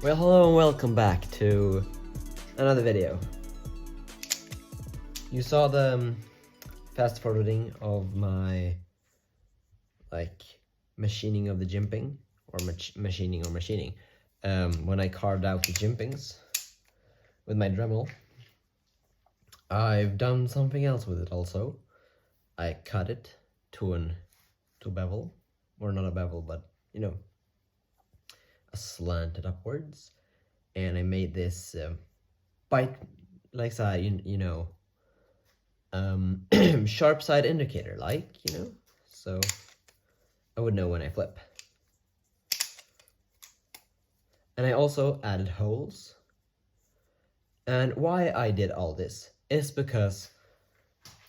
Well, hello and welcome back to another video. You saw the fast forwarding of my machining of the jimping, or machining when I carved out the jimpings with my Dremel. I've done something else with it also. I cut it to a bevel, or not a bevel, but you know, a slanted upwards, and I made this bite like side, sharp side indicator, so I would know when I flip. And I also added holes. And why I did all this is because,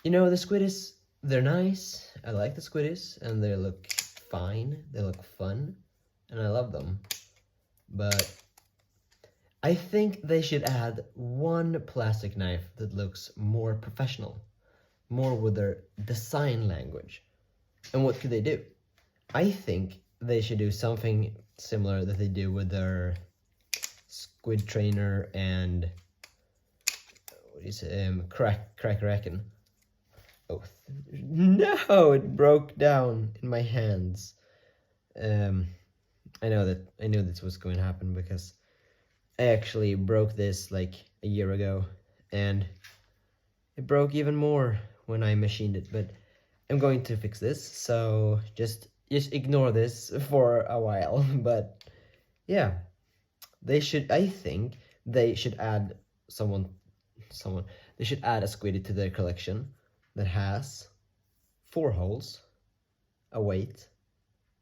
the squiddies, they're nice. I like the squiddies, and they look fine. They look fun, and I love them. But I think they should add one plastic knife that looks more professional, more with their design language. And what could they do? I think they should do something similar that they do with their squid trainer and Kraken. Oh no! It broke down in my hands. I knew this was going to happen because I actually broke this like a year ago, and it broke even more when I machined it. But I'm going to fix this, so just ignore this for a while. But yeah, I think they should add they should add a squiddy to their collection that has 4 holes, a weight,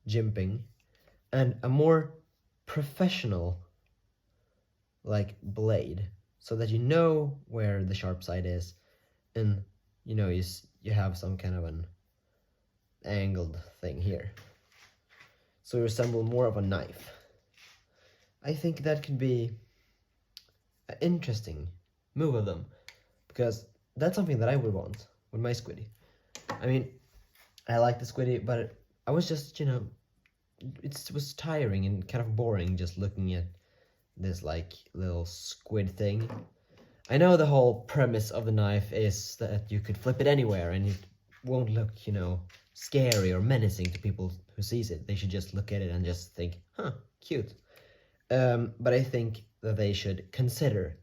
jimping, and a more professional blade, so that you know where the sharp side is, and you have some kind of an angled thing here, so you resemble more of a knife. I think that could be an interesting move of them, because that's something that I would want with my squiddy. I mean, I like the squiddy, but I was just, it was tiring and kind of boring just looking at this little squid thing. I know the whole premise of the knife is that you could flip it anywhere and it won't look, scary or menacing to people who sees it. They should just look at it and just think, huh, cute. But I think that they should consider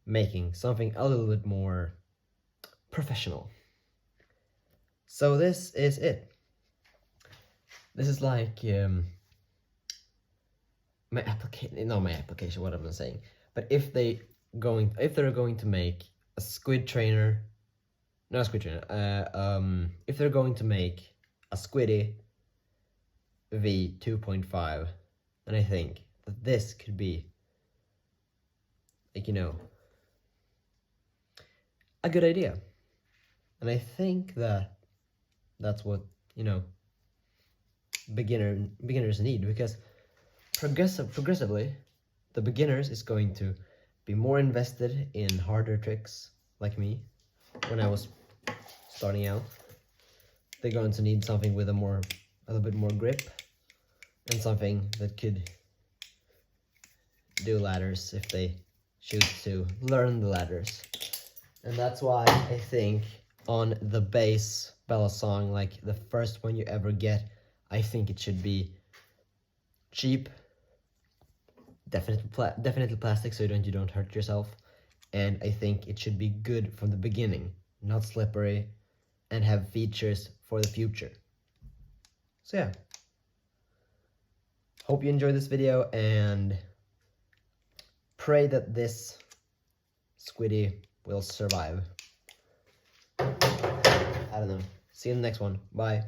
making something a little bit more professional. So this is it. This is like my application, what am I saying? But if they're going to make a squid trainer, not a squid trainer, if they're going to make a squiddy v 2.5, then I think that this could be a good idea. And I think that that's what beginners need, because progressively the beginners is going to be more invested in harder tricks, like me when I was starting out. They're going to need something with a little bit more grip, and something that could do ladders if they choose to learn the ladders. And that's why I think on the base Balisong, like the first one you ever get, I think it should be cheap, definitely plastic, so you don't hurt yourself. And I think it should be good from the beginning, not slippery, and have features for the future. So yeah, hope you enjoyed this video, and pray that this squiddy will survive. I don't know. See you in the next one. Bye.